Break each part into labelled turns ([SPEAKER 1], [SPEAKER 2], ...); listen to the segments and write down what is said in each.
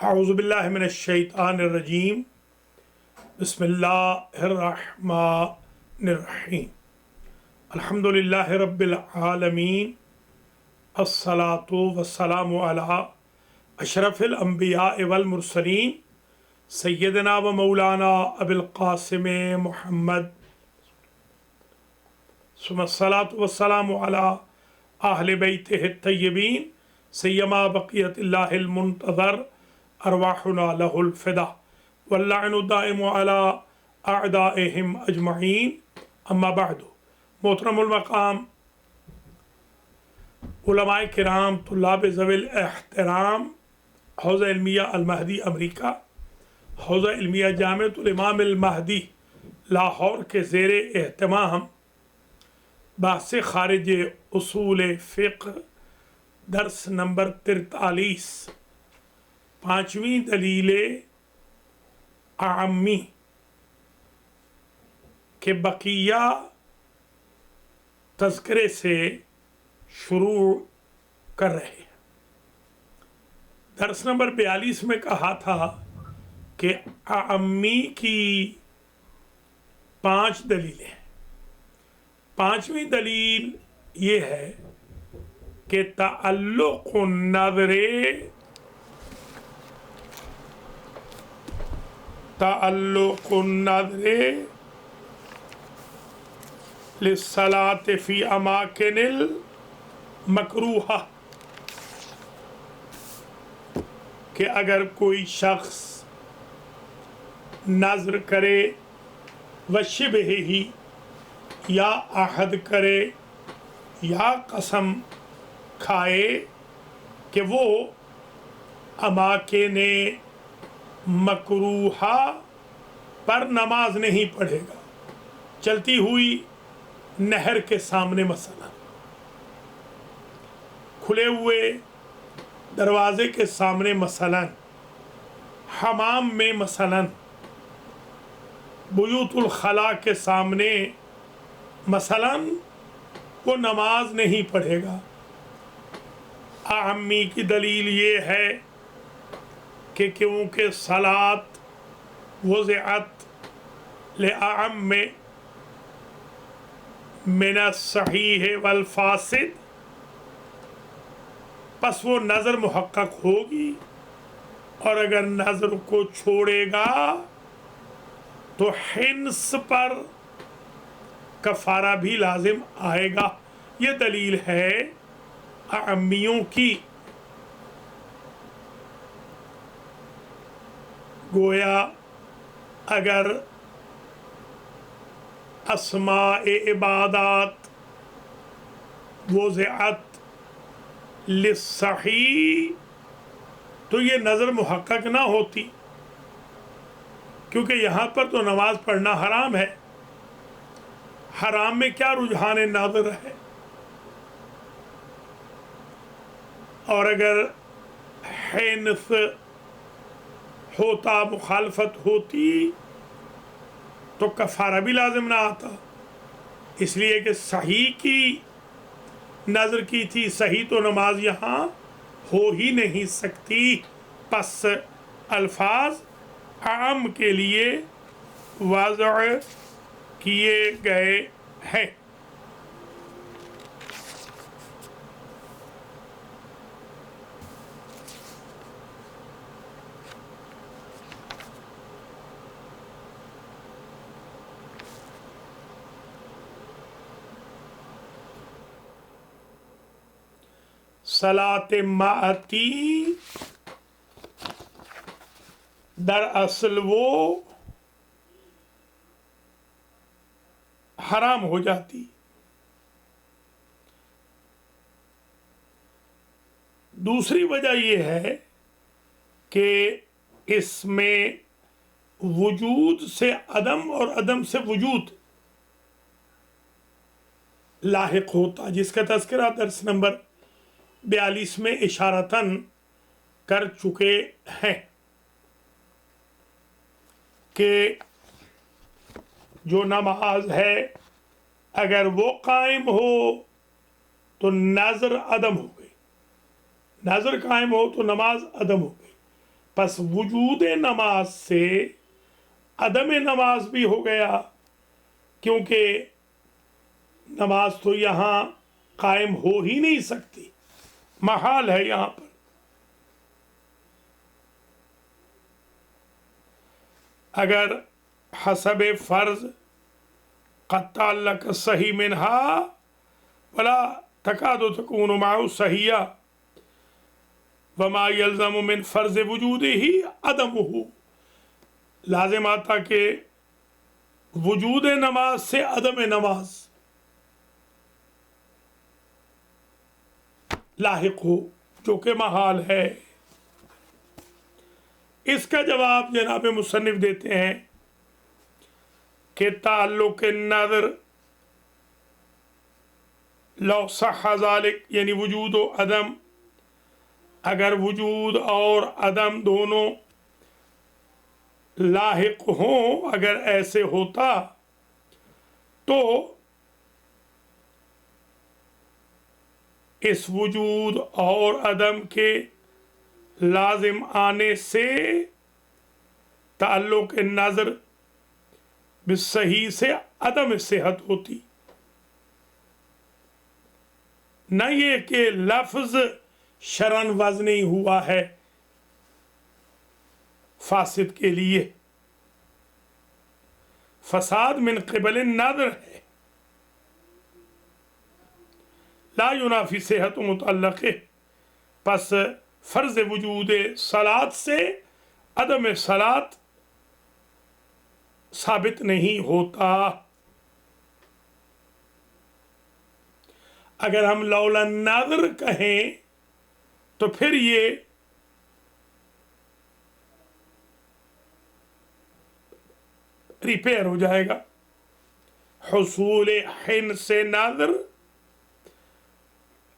[SPEAKER 1] اعوذ باللہ من الشیطان الرجیم بسم اللہ الرحمن الرحیم الحمد للہ رب العالمین الصلاۃ والسلام علی اشرف الانبیاء والمرسلین سیدنا و مولانا ابی القاسم محمد ثم الصلاۃ والسلام علی اہل بیتہ الطیبین سیما بقیت اللہ المنتظر ارواحنا لہ الفدا واللعن الدائم علی اعدائہم اجمعین اما بعد. محترم المقام علماء کرام، طلاب ذوی الاحترام، حوزہ علمیہ المہدی امریکہ، حوزہ علمیہ جامعۃ الامام المہدی لاہور کے زیر اہتمام بحث خارج اصول فقہ درس نمبر 43 پانچویں دلیل اعمی کے بقیہ تذکرے سے شروع کر رہے ہیں. درس نمبر 42 میں کہا تھا کہ اعمی کی 5 دلیلیں ہیں. پانچویں دلیل یہ ہے کہ تعلق النظر للصلاة فی اماکن المکروہہ، کہ اگر کوئی شخص نظر کرے وشبہ ہی، یا عہد کرے یا قسم کھائے کہ وہ اماکن مکروہہ پر نماز نہیں پڑھے گا، چلتی ہوئی نہر کے سامنے مثلا، کھلے ہوئے دروازے کے سامنے مثلا، حمام میں مثلا، بیوت الخلاء کے سامنے مثلا وہ نماز نہیں پڑھے گا. اعمی کی دلیل یہ ہے کہ کیونکہ صلاۃ وضعت لأعم من الصحیح والفاسد، پس وہ نظر محقق ہوگی، اور اگر نظر کو چھوڑے گا تو حنس پر کفارہ بھی لازم آئے گا. یہ دلیل ہے اعمیوں کی. گویا اگر اسماء عبادات وضعت للصحیح تو یہ نظر محقق نہ ہوتی، کیونکہ یہاں پر تو نماز پڑھنا حرام ہے. حرام میں کیا رجحان ناظر ہے؟ اور اگر حنس ہوتا، مخالفت ہوتی، تو کفارہ بھی لازم نہ آتا. اس لیے کہ صحیح کی نظر کی تھی، صحیح تو نماز یہاں ہو ہی نہیں سکتی. پس الفاظ عام کے لیے وضع کیے گئے ہیں. صلاۃ معتی دراصل وہ حرام ہو جاتی. دوسری وجہ یہ ہے کہ اس میں وجود سے عدم اور عدم سے وجود لاحق ہوتا، جس کا تذکرہ درس نمبر 42 میں اشارتاً کر چکے ہیں کہ جو نماز ہے اگر وہ قائم ہو تو نظر عدم ہو گئی، نظر قائم ہو تو نماز عدم ہو گئی. پس وجود نماز سے عدم نماز بھی ہو گیا، کیونکہ نماز تو یہاں قائم ہو ہی نہیں سکتی، محال ہے یہاں پر۔ اگر حسب فرض قد تعلق صحیح منہا ولا تکاد تکون معه صحیح وما یلزم من فرض وجود ہی عدمہ، لازم آتا کہ وجود نماز سے عدم نماز لاحق ہو، جو کہ محال ہے۔ اس کا جواب جناب مصنف دیتے ہیں کہ تعلق النظر لو صح ذلك، یعنی وجود و عدم، اگر وجود اور عدم دونوں لاحق ہوں، اگر ایسے ہوتا تو اس وجود اور عدم کے لازم آنے سے تعلق نظر بالصحیح سے عدم صحت ہوتی، نہ یہ کہ لفظ شرعاً وزنی ہوا ہے فاسد کے لیے، فساد من قبل النظر ہے، لا ینافی صحت متعلق، پس فرض وجود صلاۃ سے عدم صلاۃ ثابت نہیں ہوتا۔ اگر ہم لولا النظر کہیں تو پھر یہ ریپیئر ہو جائے گا۔ حصول حن سے نظر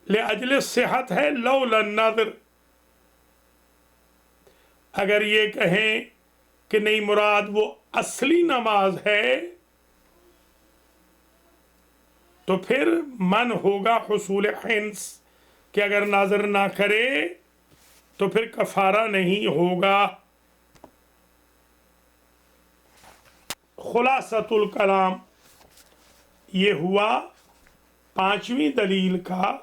[SPEAKER 1] لأجل صحت ہے لولا النظر۔ اگر یہ کہیں کہ نہیں مراد وہ اصلی نماز ہے تو پھر من ہوگا حصول حنس، کہ اگر نظر نہ کرے تو پھر کفارہ نہیں ہوگا۔ خلاصۃ الکلام یہ ہوا پانچویں دلیل کا۔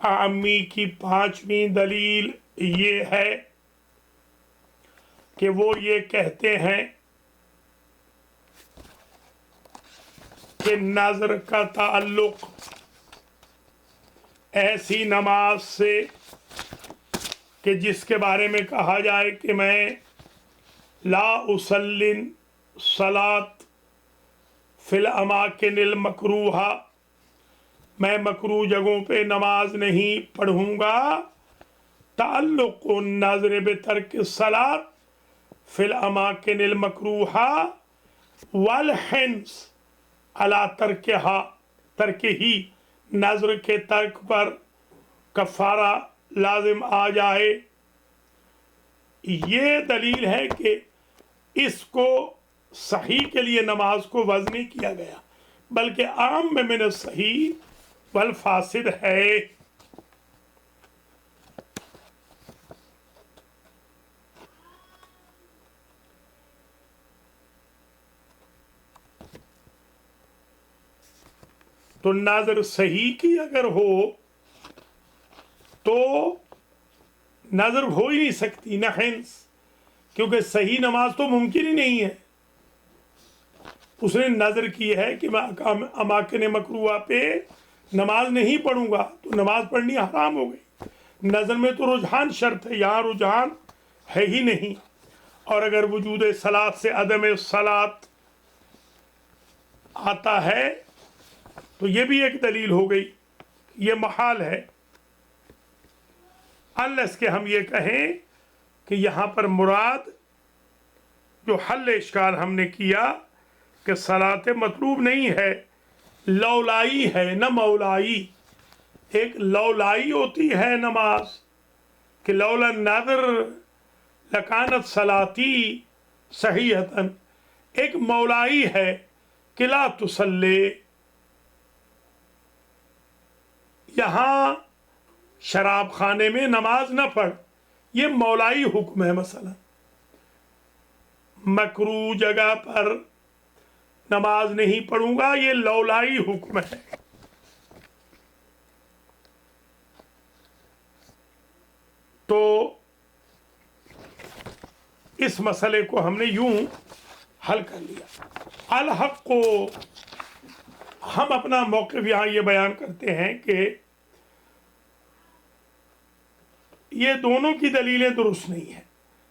[SPEAKER 1] اعمی کی پانچویں دلیل یہ ہے کہ وہ یہ کہتے ہیں کہ نظر کا تعلق ایسی نماز سے کہ جس کے بارے میں کہا جائے کہ میں لا اسلن صلاۃ فی الاماکن المکروہہ، میں مکروہ جگہوں پہ نماز نہیں پڑھوں گا، تعلق النظر بترک الصلاۃ فی الاماکن المکروہہ والحنس علی ترکہا، ترک ہی نظر کے ترک پر کفارہ لازم آ جائے۔ یہ دلیل ہے کہ اس کو صحیح کے لیے نماز کو وزن نہیں کیا گیا، بلکہ عام میں من الصحیح والفاسد ہے۔ تو نظر صحیح کی اگر ہو تو نظر ہو ہی نہیں سکتی، نہ حنس، کیونکہ صحیح نماز تو ممکن ہی نہیں ہے۔ اس نے نظر کی ہے کہ میں اماکن مکروہ پہ نماز نہیں پڑھوں گا، تو نماز پڑھنی حرام ہو گئی۔ نظر میں تو رجحان شرط ہے، یہاں رجحان ہے ہی نہیں۔ اور اگر وجود صلاۃ سے عدم صلاۃ آتا ہے تو یہ بھی ایک دلیل ہو گئی، یہ محال ہے، unless کہ ہم یہ کہیں کہ یہاں پر مراد جو حل اشکال ہم نے کیا کہ صلاۃ مطلوب نہیں ہے، لولائی ہے نہ مولائی۔ ایک لولائی ہوتی ہے نماز کہ لولا النظر لکانت صلاتی صحیحتاً، ایک مولائی ہے کہ لا تصلی۔ یہاں شراب خانے میں نماز نہ پڑھ، یہ مولائی حکم ہے. مثلا مکروہ جگہ پر نماز نہیں پڑھوں گا، یہ لولائی حکم ہے. تو اس مسئلے کو ہم نے یوں حل کر لیا. الحق کو ہم اپنا موقف یہاں یہ بیان کرتے ہیں کہ یہ دونوں کی دلیلیں درست نہیں ہیں،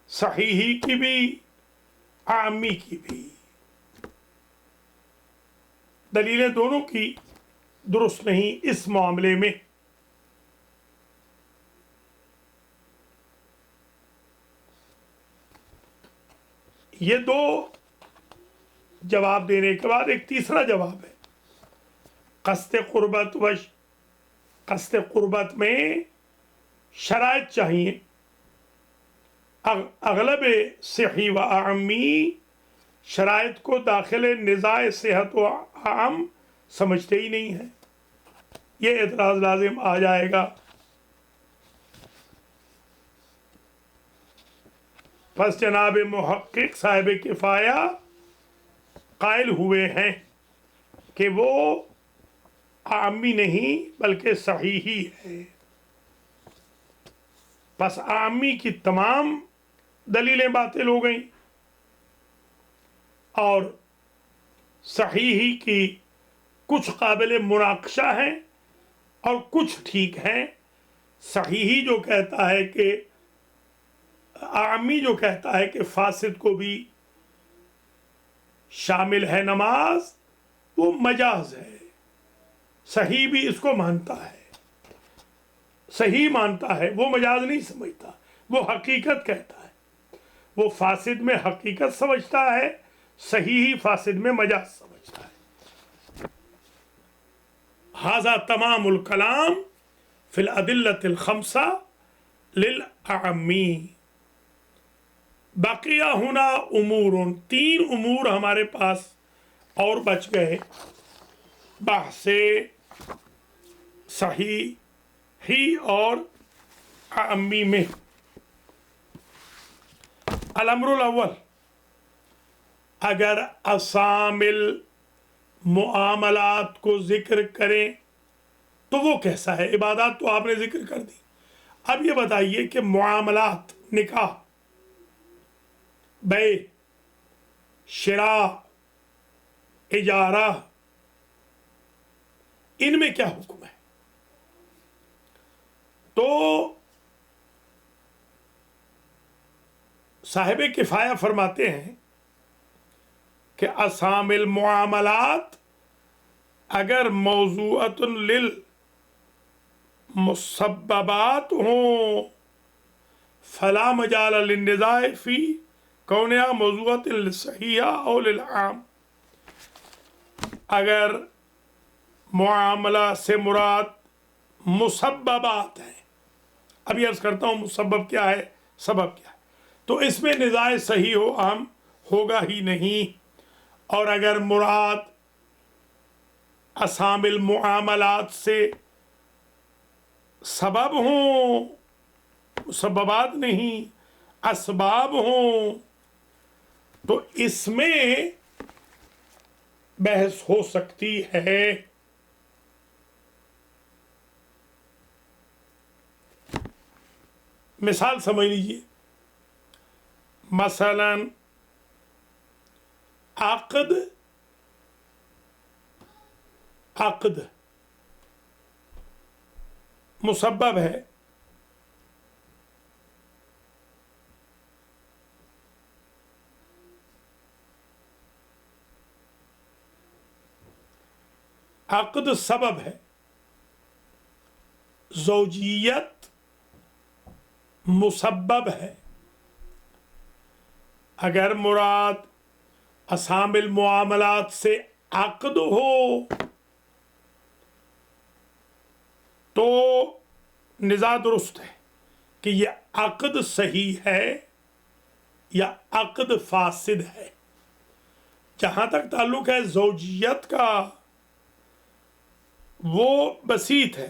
[SPEAKER 1] صحیحی کی بھی عامی کی بھی. دلیلیں دونوں کی درست نہیں اس معاملے میں. یہ دو جواب دینے کے بعد ایک تیسرا جواب ہے. قصد قربت میں شرائط چاہیے. اغلب صحیح و عامی شرائط کو داخل نزاع صحت و عام سمجھتے ہی نہیں ہیں. یہ اعتراض لازم آ جائے گا. پس جناب محقق صاحب کفایہ قائل ہوئے ہیں کہ وہ عامی نہیں بلکہ صحیحی ہے. پس عامی کی تمام دلیلیں باطل ہو گئیں اور صحیحی کی کچھ قابل مناقشہ ہیں اور کچھ ٹھیک ہیں. صحیحی جو کہتا ہے کہ عامی جو کہتا ہے کہ فاسد کو بھی شامل ہے نماز، وہ مجاز ہے. صحیح بھی اس کو مانتا ہے، صحیح مانتا ہے، وہ مجاز نہیں سمجھتا، وہ حقیقت کہتا ہے. وہ فاسد میں حقیقت سمجھتا ہے، صحیح ہی فاسد میں مجاز سمجھتا ہے. ھذا تمام الکلام فی الادلۃ الخمسہ للعامی. بقیہ ہونا امور، تین امور ہمارے پاس اور بچ گئے بحث صحیح اور عامی میں. الامر الاول، اگر اسامل معاملات کو ذکر کریں تو وہ کیسا ہے؟ عبادات تو آپ نے ذکر کر دی. اب یہ بتائیے کہ معاملات، نکاح، بیع، شراء، اجارہ، ان میں کیا حکم ہے؟ تو صاحب کفایہ فرماتے ہیں کہ اسام المعاملات اگر موضوعۃ للمسببات ہوں فلا مجال للنزاع فی کونہا موضوعۃ للصحیح او للعام. اگر معاملہ سے مراد مسببات ہیں، ابھی عرض کرتا ہوں مسبب کیا ہے، سبب کیا ہے، تو اس میں نزاع صحیح و عام ہوگا ہی نہیں. اور اگر مراد اسام المعاملات سے سبب ہوں، مسببات نہیں، اسباب ہوں، تو اس میں بحث ہو سکتی ہے. مثال سمجھ لیجیے. مثلا عقد مسبب ہے، عقد سبب ہے، زوجیت مسبب ہے. اگر مراد اسام المعاملات سے عقد ہو تو نزاع درست ہے کہ یہ عقد صحیح ہے یا عقد فاسد ہے. جہاں تک تعلق ہے زوجیت کا، وہ بسیط ہے.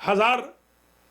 [SPEAKER 1] 1000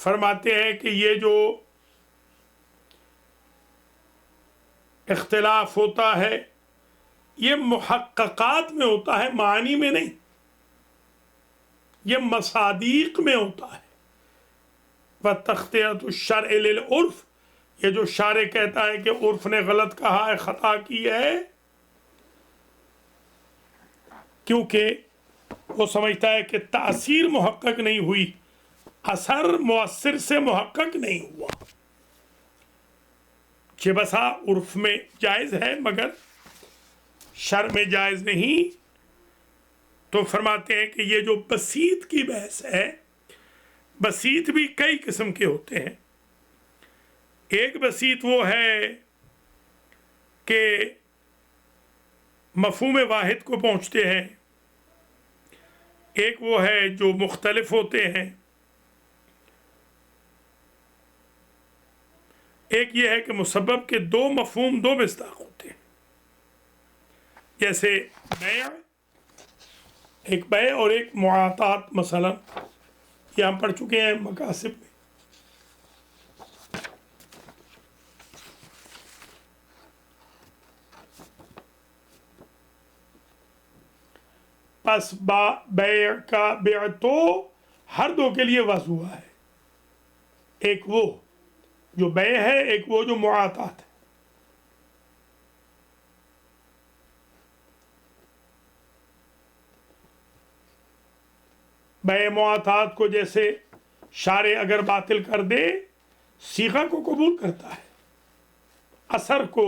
[SPEAKER 1] فرماتے ہیں کہ یہ جو اختلاف ہوتا ہے یہ محققات میں ہوتا ہے، معانی میں نہیں، یہ مصادیق میں ہوتا ہے۔ وَتَخْطِئَةُ الشَّرْعِ لِلْعُرْفِ، یہ جو شارع کہتا ہے کہ عرف نے غلط کہا ہے، خطا کی ہے، کیونکہ وہ سمجھتا ہے کہ تاثیر محقق نہیں ہوئی، اثر مؤثر سے محقق نہیں ہوا، کہ بسا عرف میں جائز ہے مگر شرع میں جائز نہیں۔ تو فرماتے ہیں کہ یہ جو بسیط کی بحث ہے، بسیط بھی کئی قسم کے ہوتے ہیں۔ ایک بسیط وہ ہے کہ مفہوم واحد کو پہنچتے ہیں، ایک وہ ہے جو مختلف ہوتے ہیں، ایک یہ ہے کہ مسبب کے دو مفہوم، دو مصداق ہوتے ہیں، جیسے بیع، ایک بیع اور ایک معاطات، مثلا یہ ہم پڑھ چکے ہیں مقاصد میں۔ پس بیع کا بیع تو ہر دو کے لیے وضع ہوا ہے، ایک وہ جو بیع ہے، ایک وہ جو معاطات ہے۔ بیع معاطات کو جیسے شارع اگر باطل کر دے، صیغہ کو قبول کرتا ہے، اثر کو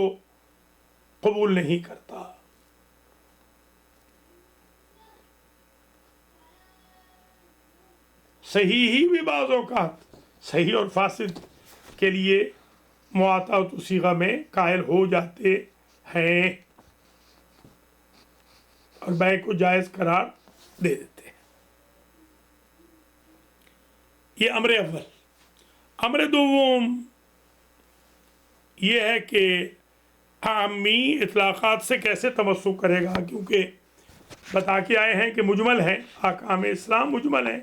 [SPEAKER 1] قبول نہیں کرتا۔ صحیح ہی بھی بعض اوقات صحیح اور فاسد کے لیے معاطات و صیغہ میں قائل ہو جاتے ہیں اور بیع کو جائز قرار دے دیتے ہیں۔ یہ امر اول۔ امر دوم یہ ہے کہ عامی اطلاقات سے کیسے تمسک کرے گا، کیونکہ بتا کے آئے ہیں کہ مجمل ہے، احکام اسلام مجمل ہے۔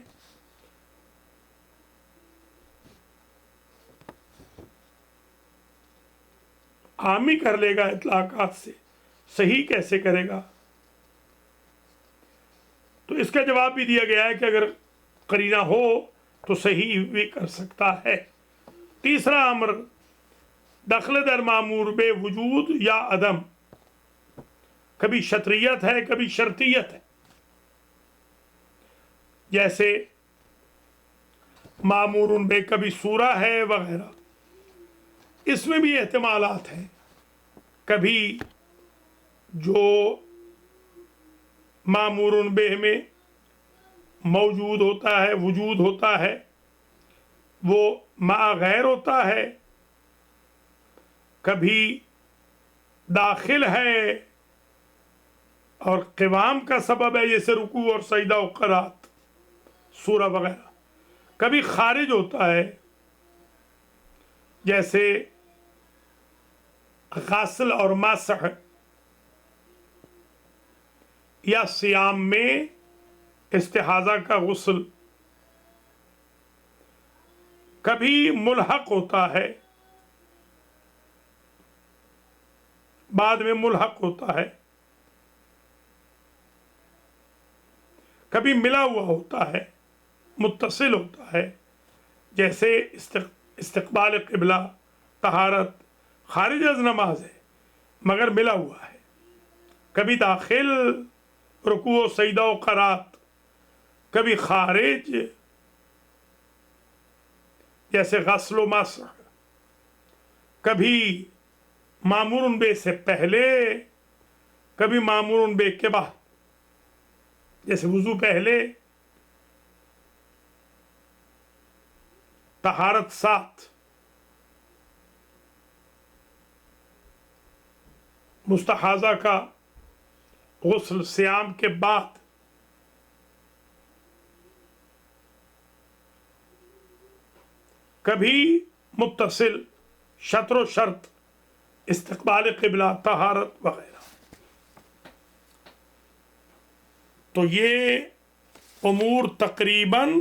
[SPEAKER 1] عامی کر لے گا اطلاقات سے، صحیح کیسے کرے گا؟ تو اس کا جواب بھی دیا گیا ہے کہ اگر قرینہ ہو تو صحیح بھی کر سکتا ہے۔ تیسرا امر، دخل در مامور بے وجود یا عدم، کبھی شرطیت ہے کبھی شرطیت ہے، جیسے مامور بے کبھی صورہ ہے وغیرہ، اس میں بھی احتمالات ہیں۔ کبھی جو مامور بے میں موجود ہوتا ہے، وجود ہوتا ہے، وہ مع غیر ہوتا ہے، کبھی داخل ہے اور قوام کا سبب ہے، جیسے رکوع اور سجدہ و قرات، سورہ وغیرہ، کبھی خارج ہوتا ہے، جیسے غسل اور مسح، یا صیام میں استحاضہ کا غسل، کبھی ملحق ہوتا ہے، بعد میں ملحق ہوتا ہے، کبھی ملا ہوا ہوتا ہے، متصل ہوتا ہے، جیسے استقبال قبلہ، طہارت خارج از نماز ہے مگر ملا ہوا ہے، کبھی داخل رکوع و سجدہ و قرات، کبھی خارج جیسے غسل و مسح، کبھی مامور بے سے پہلے، کبھی مامور بے کے بعد، جیسے وضو پہلے، طہارت ساتھ، مستحاضہ کا غسل صیام کے بعد، کبھی متصل، شطر و شرط، استقبال قبلہ، طہارت وغیرہ۔ تو یہ امور تقریباً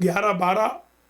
[SPEAKER 1] 11, 12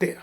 [SPEAKER 1] 13।